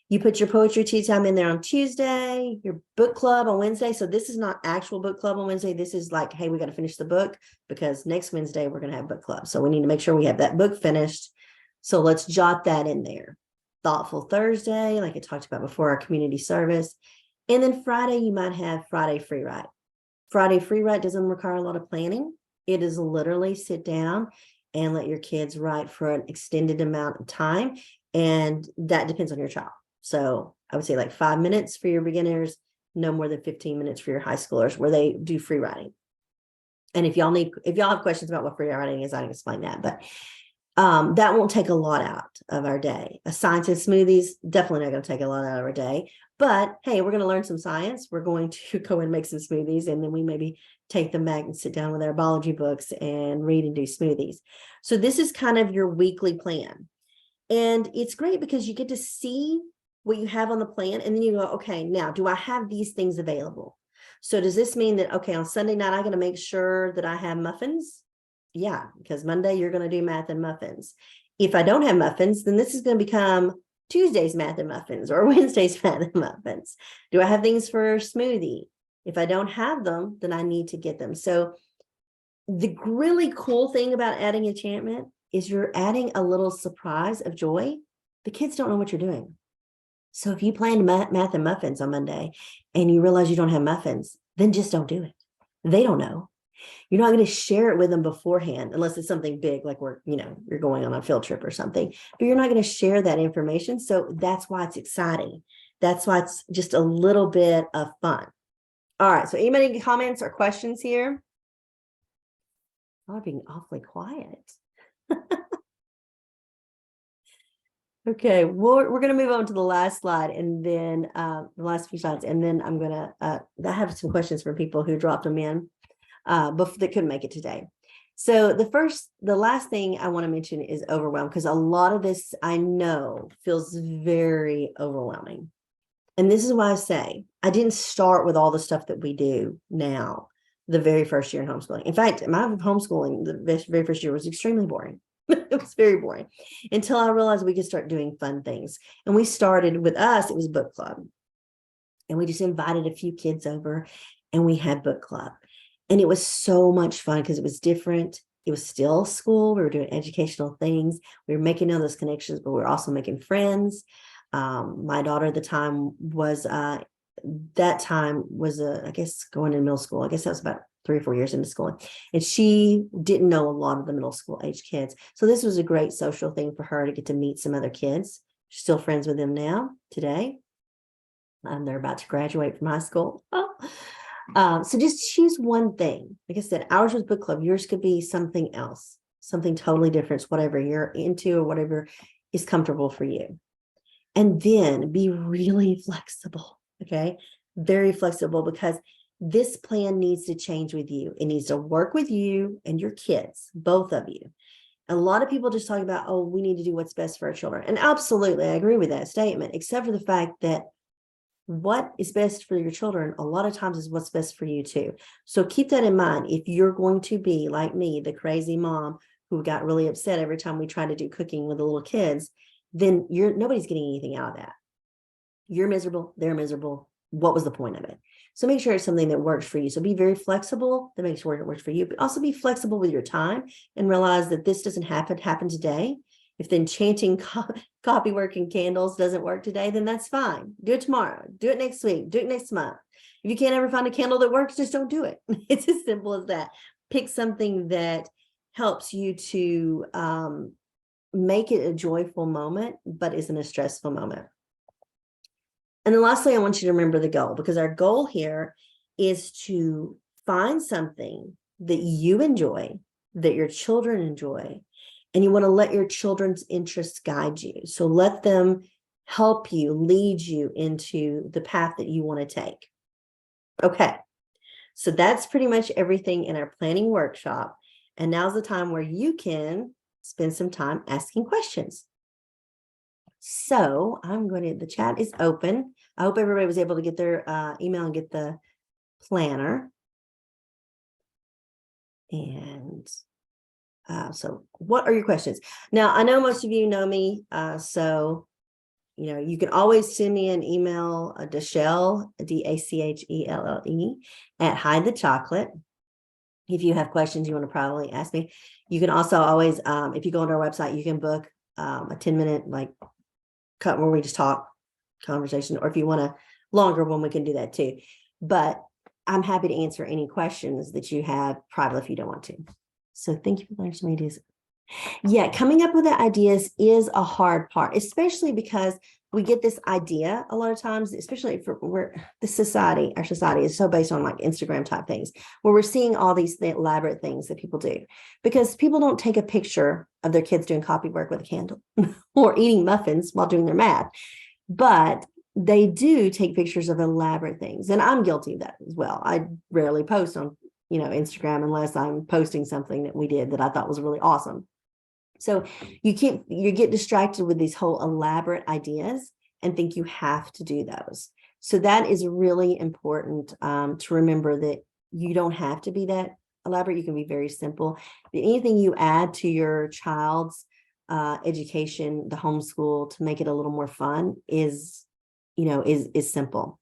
You put your poetry tea time in there on Tuesday, your book club on Wednesday. So this is not actual book club on Wednesday. This is like, hey, we got to finish the book because next Wednesday we're going to have book club. So we need to make sure we have that book finished. So let's jot that in there. Thoughtful Thursday, like I talked about before, our community service. And then Friday, you might have Friday free write. Friday free write doesn't require a lot of planning. It is literally sit down and let your kids write for an extended amount of time. And that depends on your child. So I would say like 5 minutes for your beginners, no more than 15 minutes for your high schoolers where they do free writing. And if y'all have questions about what free writing is, I can explain that. But that won't take a lot out of our day. A science and smoothies, definitely not going to take a lot out of our day. But hey, we're going to learn some science. We're going to go and make some smoothies, and then we maybe take them back and sit down with our biology books and read and do smoothies. So this is kind of your weekly plan. And it's great because you get to see what you have on the plan, and then you go, okay, now do I have these things available? So does this mean that, okay, on Sunday night, I'm going to make sure that I have muffins? Yeah, because Monday you're going to do math and muffins. If I don't have muffins, then this is going to become Tuesday's math and muffins or Wednesday's math and muffins. Do I have things for smoothie? If I don't have them, then I need to get them. So the really cool thing about adding enchantment is you're adding a little surprise of joy. The kids don't know what you're doing. So if you planned math and muffins on Monday and you realize you don't have muffins, then just don't do it. They don't know. You're not going to share it with them beforehand unless it's something big, like you're going on a field trip or something, but you're not going to share that information. So that's why it's exciting. That's why it's just a little bit of fun. All right. So anybody comments or questions here? I'm being awfully quiet. Okay, we're going to move on to the last slide, and then the last few slides, and then I'm going to I have some questions from people who dropped them in before that couldn't make it today. So the last thing I want to mention is overwhelm, because a lot of this I know feels very overwhelming. And this is why I say I didn't start with all the stuff that we do now the very first year in homeschooling. In fact, my homeschooling the very first year was extremely boring. It was very boring until I realized we could start doing fun things. And we started with us, it was book club. And we just invited a few kids over and we had book club. And it was so much fun because it was different. It was still school. We were doing educational things. We were making all those connections, but we were also making friends. My daughter at the time was, I guess, going in middle school. I guess that was about 3 or 4 years into school. And she didn't know a lot of the middle school age kids. So this was a great social thing for her to get to meet some other kids. She's still friends with them now today. They're about to graduate from high school. So just choose one thing. Like I said, ours was book club. Yours could be something else, something totally different, whatever you're into or whatever is comfortable for you. And then be really flexible, okay? Very flexible, because this plan needs to change with you. It needs to work with you and your kids, both of you. A lot of people just talk about, oh, we need to do what's best for our children. And absolutely, I agree with that statement, except for the fact that what is best for your children a lot of times is what's best for you too. So keep that in mind. If you're going to be like me, the crazy mom who got really upset every time we tried to do cooking with the little kids, then nobody's getting anything out of that. You're miserable, they're miserable. What was the point of it? So make sure it's something that works for you. So be very flexible, that makes sure it works for you, but also be flexible with your time and realize that this doesn't happen today. If the enchanting copy work and candles doesn't work today, then that's fine. Do it tomorrow, do it next week, do it next month. If you can't ever find a candle that works, just don't do it. It's as simple as that. Pick something that helps you to make it a joyful moment, but isn't a stressful moment. And then lastly, I want you to remember the goal, because our goal here is to find something that you enjoy, that your children enjoy, and you want to let your children's interests guide you. So let them help you, lead you into the path that you want to take. Okay, so that's pretty much everything in our planning workshop. And now's the time where you can spend some time asking questions. So the chat is open. I hope everybody was able to get their email and get the planner. And so what are your questions? Now, I know most of you know me, so you can always send me an email, Dachelle, Dachelle, at Hide the Chocolate. If you have questions you want to probably ask me. You can also always, if you go onto our website, you can book a 10-minute like cut where we just talk conversation, or if you want a longer one, we can do that too. But I'm happy to answer any questions that you have privately if you don't want to. So thank you for learning some ideas. Yeah, coming up with the ideas is a hard part, especially because we get this idea a lot of times, especially for where our society is so based on like Instagram type things, where we're seeing all these elaborate things that people do, because people don't take a picture of their kids doing copy work with a candle or eating muffins while doing their math, but they do take pictures of elaborate things. And I'm guilty of that as well. I rarely post on, Instagram unless I'm posting something that we did that I thought was really awesome. So you get distracted with these whole elaborate ideas and think you have to do those. So that is really important to remember, that you don't have to be that elaborate. You can be very simple. Anything you add to your child's education, the homeschool, to make it a little more fun is simple.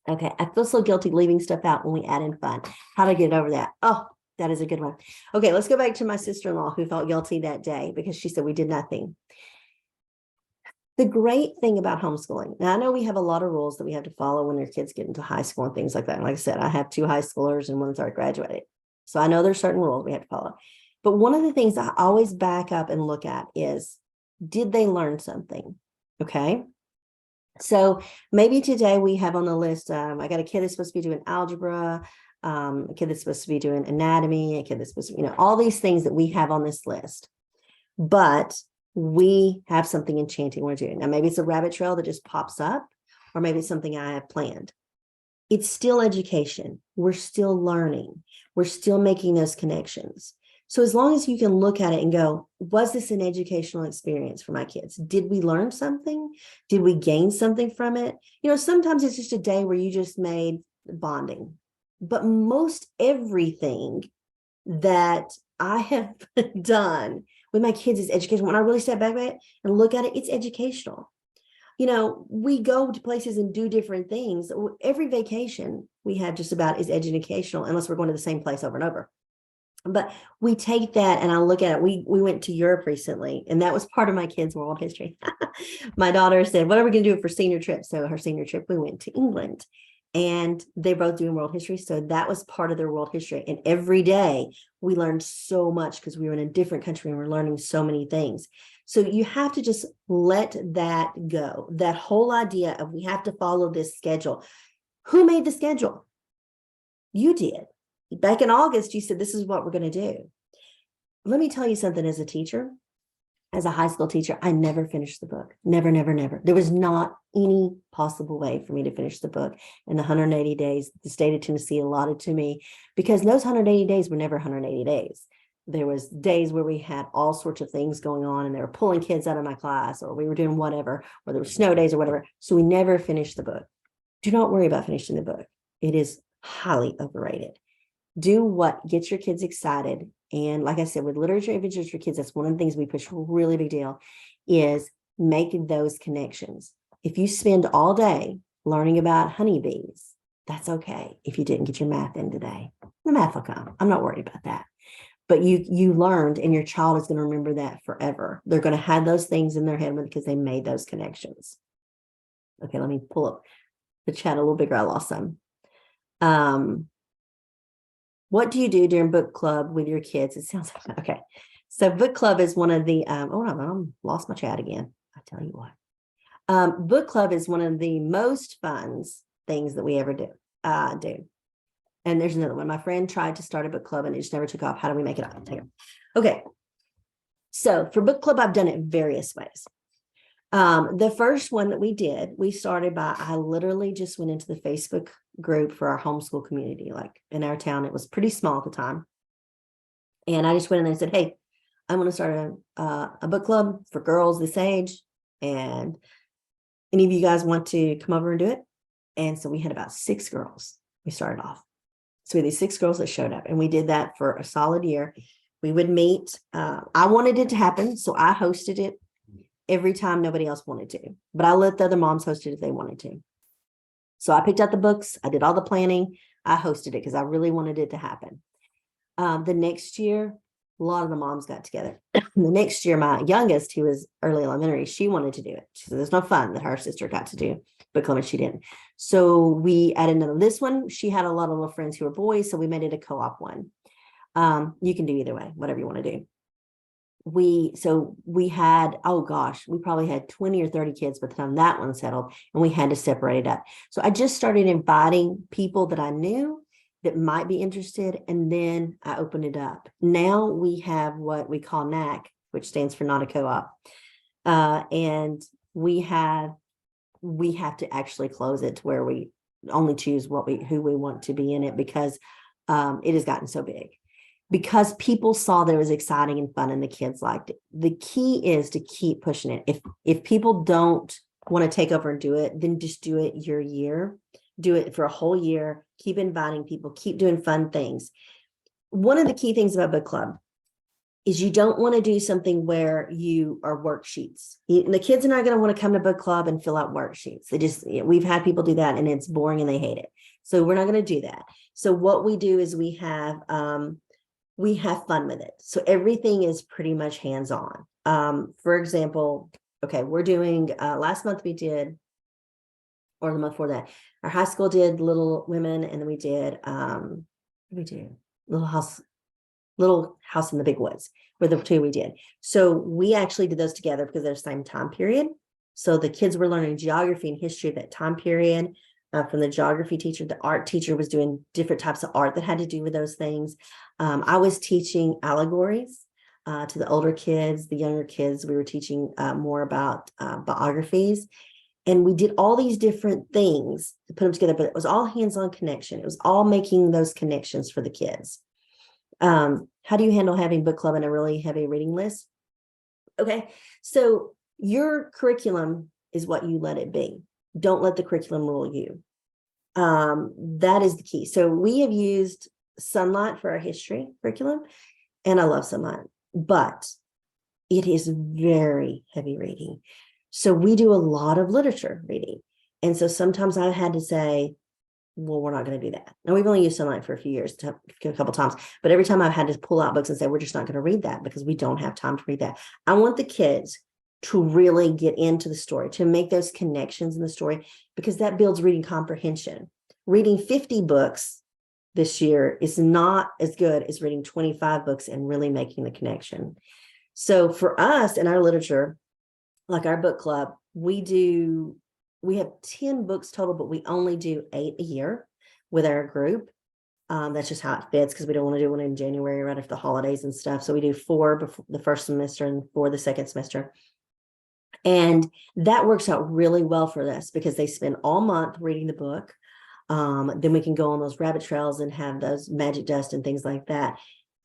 Okay, I feel so guilty leaving stuff out when we add in fun. How do I get over that? Oh, that is a good one. Okay, let's go back to my sister-in-law who felt guilty that day because she said we did nothing. The great thing about homeschooling, now I know we have a lot of rules that we have to follow when your kids get into high school and things like that. Like I said, I have 2 high schoolers and one's already graduated. So I know there's certain rules we have to follow. But one of the things I always back up and look at is, did they learn something? Okay. So maybe today we have on the list, I got a kid that's supposed to be doing algebra, a kid that's supposed to be doing anatomy, a kid that's supposed to, all these things that we have on this list. But we have something enchanting we're doing. Now, maybe it's a rabbit trail that just pops up, or maybe it's something I have planned. It's still education. We're still learning. We're still making those connections. So as long as you can look at it and go, was this an educational experience for my kids? Did we learn something? Did we gain something from it? Sometimes it's just a day where you just made bonding. But most everything that I have done with my kids is educational. When I really step back and look at it, it's educational. We go to places and do different things. Every vacation we have just about is educational, unless we're going to the same place over and over. But we take that and I look at it. We went to Europe recently, and that was part of my kids' world history. My daughter said, what are we going to do for senior trip? So her senior trip, we went to England, and they're both doing world history. So that was part of their world history. And every day we learned so much because we were in a different country and we're learning so many things. So you have to just let that go. That whole idea of we have to follow this schedule. Who made the schedule? You did. Back in August, you said, this is what we're going to do. Let me tell you something. As a teacher, as a high school teacher, I never finished the book. Never, never, never. There was not any possible way for me to finish the book in the 180 days the state of Tennessee allotted to me, because those 180 days were never 180 days. There was days where we had all sorts of things going on, and they were pulling kids out of my class, or we were doing whatever, or there were snow days or whatever. So we never finished the book. Do not worry about finishing the book. It is highly overrated. Do what gets your kids excited. And like I said, with literature adventures for kids, that's one of the things we push, a really big deal, is making those connections. If you spend all day learning about honeybees, that's okay. If you didn't get your math in today, the math will come. I'm not worried about that. But you learned, and your child is going to remember that forever. They're going to have those things in their head because they made those connections. Okay, let me pull up the chat a little bigger. I lost some. What do you do during book club with your kids? It sounds okay. So book club is one of the, I lost my chat again. I tell you what. Book club is one of the most fun things that we ever do. And there's another one. My friend tried to start a book club and it just never took off. How do we make it up? Okay. So for book club, I've done it various ways. The first one that we did, we started by, I literally just went into the Facebook group for our homeschool community. Like in our town, it was pretty small at the time. And I just went in there and said, hey, I want to start a book club for girls this age. And any of you guys want to come over and do it? And so we had about 6 girls. We started off. So we had these 6 girls that showed up, and we did that for a solid year. We would meet. I wanted it to happen, so I hosted it. every time nobody else wanted to, but I let the other moms host it if they wanted to. So I picked out the books, I did all the planning, I hosted it because I really wanted it to happen. The next year, a lot of the moms got together. The next year, my youngest, who was early elementary, she wanted to do it. She said, there's no fun that her sister got to do book club and she didn't. So we added another, this one, she had a lot of little friends who were boys, so we made it a co-op one. You can do either way, whatever you want to do. We had, oh gosh, we probably had 20 or 30 kids by the time that one settled, and we had to separate it up. So I just started inviting people that I knew that might be interested, and then I opened it up. Now we have what we call NAC, which stands for not a co-op. And we have to actually close it to where we only choose who we want to be in it, because it has gotten so big. Because people saw that it was exciting and fun and the kids liked it. The key is to keep pushing it. If people don't want to take over and do it, then just do it your year. Do it for a whole year. Keep inviting people. Keep doing fun things. One of the key things about book club is you don't want to do something where you are worksheets. The kids are not going to want to come to book club and fill out worksheets. We've had people do that and it's boring and they hate it. So we're not going to do that. So what we do is we have fun with it. So everything is pretty much hands-on. For example, okay, we're doing, last month we did, or the month before that, our high school did Little Women, and then we did, Little House in the Big Woods, were the two we did. So we actually did those together because they're the same time period. So the kids were learning geography and history of that time period. From the geography teacher, the art teacher was doing different types of art that had to do with those things. I was teaching allegories to the older kids. The younger kids, we were teaching more about biographies. And we did all these different things to put them together, but it was all hands-on connection. It was all making those connections for the kids. How do you handle having book club and a really heavy reading list? Okay, so your curriculum is what you let it be. Don't let the curriculum rule you. That is the key. So we have used Sunlight for our history curriculum, and I love Sunlight, but it is very heavy reading. So we do a lot of literature reading. And so sometimes I had to say, well, we're not going to do that. Now we've only used Sunlight for a few years, a couple times, but every time I've had to pull out books and say, we're just not going to read that because we don't have time to read that. I want the kids to really get into the story, to make those connections in the story, because that builds reading comprehension. Reading 50 books this year is not as good as reading 25 books and really making the connection. So for us in our literature, like our book club, we have 10 books total, but we only do 8 a year with our group. That's just how it fits, because we don't want to do one in January right after the holidays and stuff. So we do 4 before the first semester and 4 the second semester. And that works out really well for us because they spend all month reading the book. Then we can go on those rabbit trails and have those magic dust and things like that.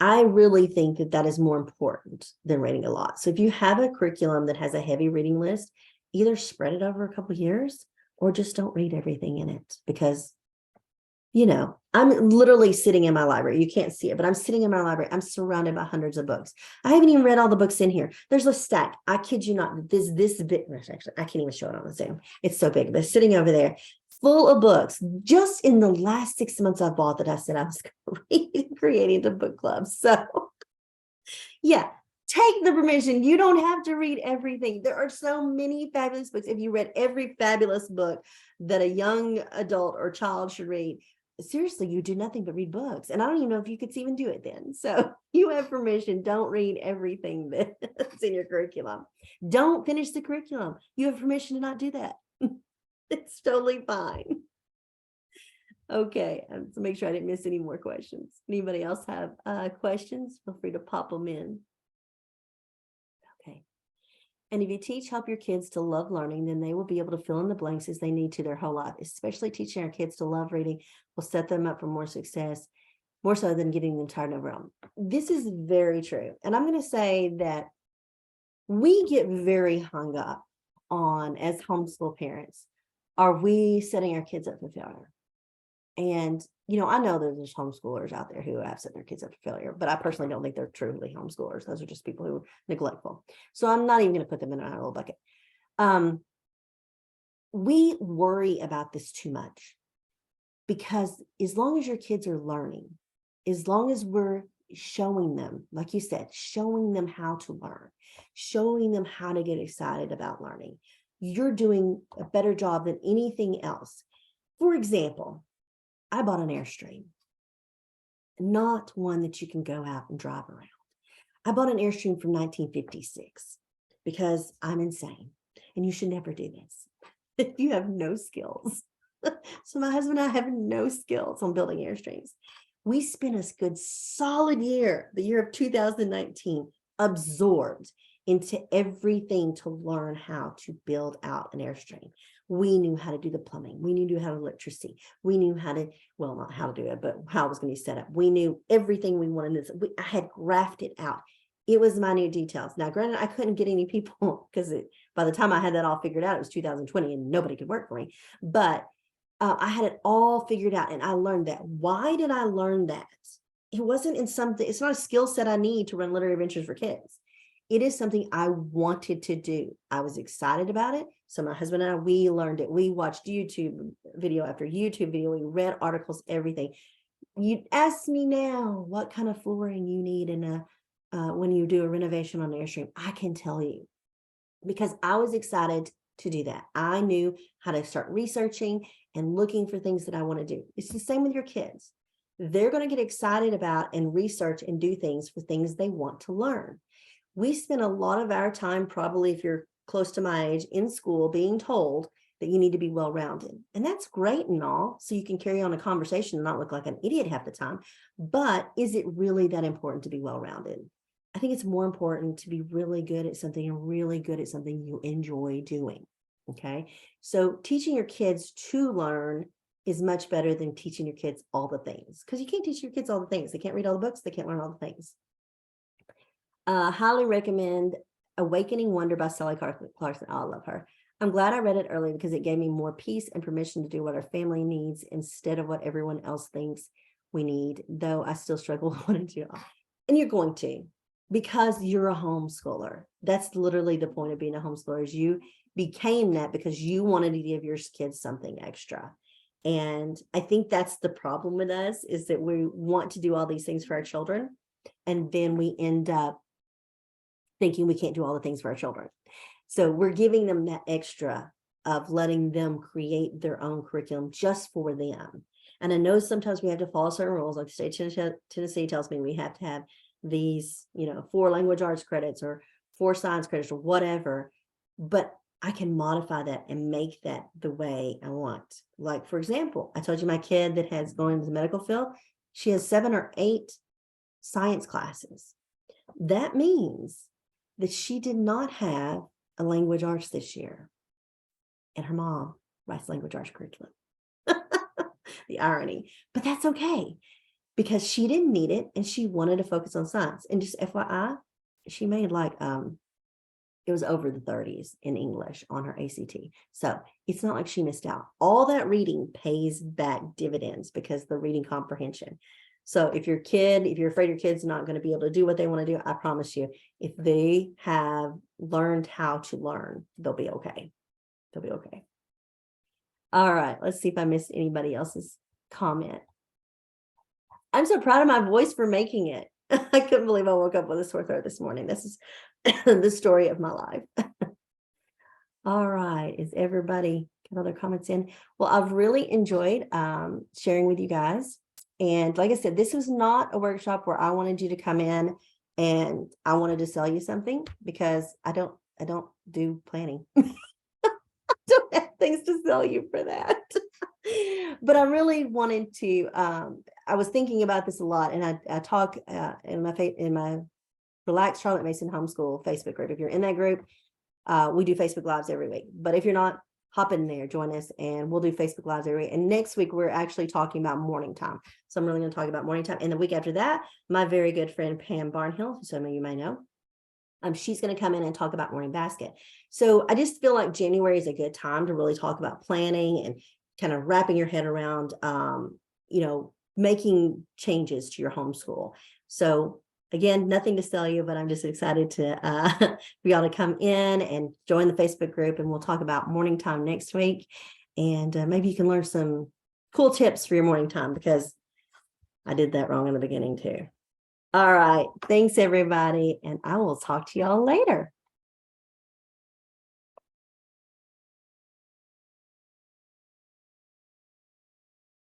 I really think that is more important than reading a lot. So if you have a curriculum that has a heavy reading list, either spread it over a couple of years or just don't read everything in it, because, I'm literally sitting in my library. You can't see it, but I'm sitting in my library. I'm surrounded by hundreds of books. I haven't even read all the books in here. There's a stack. I kid you not. This big, actually, I can't even show it on the Zoom. It's so big. They're sitting over there full of books. Just in the last 6 months I bought that I said I was creating the book club. So yeah, take the permission. You don't have to read everything. There are so many fabulous books. If you read every fabulous book that a young adult or child should read, seriously, you do nothing but read books. And I don't even know if you could even do it then. So you have permission. Don't read everything that's in your curriculum. Don't finish the curriculum. You have permission to not do that. It's totally fine. Okay, so make sure I didn't miss any more questions. Anybody else have questions? Feel free to pop them in. Okay. And if you help your kids to love learning, then they will be able to fill in the blanks as they need to their whole life. Especially teaching our kids to love reading will set them up for more success, more so than getting them tired and overwhelmed. This is very true. And I'm going to say that we get very hung up on, as homeschool parents, are we setting our kids up for failure? And, I know there's homeschoolers out there who have set their kids up for failure, but I personally don't think they're truly homeschoolers. Those are just people who are neglectful. So I'm not even going to put them in a little bucket. We worry about this too much because as long as your kids are learning, as long as we're showing them, like you said, showing them how to learn, showing them how to get excited about learning, you're doing a better job than anything else. For example, I bought an Airstream, not one that you can go out and drive around. I bought an Airstream from 1956 because I'm insane and you should never do this if you have no skills. So my husband and I have no skills on building Airstreams. We spent a good solid year, the year of 2019, absorbed into everything to learn how to build out an Airstream. We knew how to do the plumbing. We knew how to electricity. We knew how to, well, not how to do it, but how it was going to be set up. We knew everything we wanted. I had graphed it out. It was minute details. Now, granted, I couldn't get any people because by the time I had that all figured out, it was 2020 and nobody could work for me. But I had it all figured out and I learned that. Why did I learn that? It wasn't in something, it's not a skill set I need to run literary adventures for kids. It is something I wanted to do. I was excited about it. So my husband and I, we learned it. We watched YouTube video after YouTube video. We read articles, everything. You ask me now what kind of flooring you need in when you do a renovation on an Airstream. I can tell you because I was excited to do that. I knew how to start researching and looking for things that I want to do. It's the same with your kids. They're going to get excited about and research and do things for things they want to learn. We spend a lot of our time, probably if you're close to my age, in school being told that you need to be well-rounded. And that's great and all, so you can carry on a conversation and not look like an idiot half the time. But is it really that important to be well-rounded? I think it's more important to be really good at something and really good at something you enjoy doing. Okay. So teaching your kids to learn is much better than teaching your kids all the things, because you can't teach your kids all the things. They can't read all the books. They can't learn all the things. Highly recommend Awakening Wonder by Sally Clarkson. Oh, I love her. I'm glad I read it early because it gave me more peace and permission to do what our family needs instead of what everyone else thinks we need, though I still struggle with wanting to. And you're going to, because you're a homeschooler. That's literally the point of being a homeschooler, is you became that because you wanted to give your kids something extra. And I think that's the problem with us, is that we want to do all these things for our children. And then we end up thinking we can't do all the things for our children. So we're giving them that extra of letting them create their own curriculum just for them. And I know sometimes we have to follow certain rules, like the state of Tennessee tells me we have to have these, 4 language arts credits or 4 science credits or whatever, but I can modify that and make that the way I want. Like, for example, I told you my kid that has going into the medical field, she has 7 or 8 science classes. That means that she did not have a language arts this year. And her mom writes language arts curriculum. The irony, but that's okay because she didn't need it and she wanted to focus on science. And just FYI, she made like, it was over the 30s in English on her ACT. So it's not like she missed out. All that reading pays back dividends because the reading comprehension. So if you're afraid your kid's not going to be able to do what they want to do, I promise you, if they have learned how to learn, they'll be okay. They'll be okay. All right, let's see if I missed anybody else's comment. I'm so proud of my voice for making it. I couldn't believe I woke up with a sore throat this morning. This is the story of my life. All right, is everybody got other comments in? Well, I've really enjoyed sharing with you guys. And like I said, this was not a workshop where I wanted you to come in and I wanted to sell you something, because I don't do planning. I don't have things to sell you for that. But I really wanted to, I was thinking about this a lot, and I talk in my Relax Charlotte Mason Homeschool Facebook group. If you're in that group, we do Facebook Lives every week. But if you're not, hop in there, join us, and we'll do Facebook Lives every week. And next week, we're actually talking about morning time. So I'm really going to talk about morning time. And the week after that, my very good friend, Pam Barnhill, who some of you may know, she's going to come in and talk about morning basket. So I just feel like January is a good time to really talk about planning and kind of wrapping your head around making changes to your homeschool. So again, nothing to sell you, but I'm just excited to for y'all to come in and join the Facebook group, and we'll talk about morning time next week. And maybe you can learn some cool tips for your morning time, because I did that wrong in the beginning too. All right. Thanks, everybody. And I will talk to y'all later.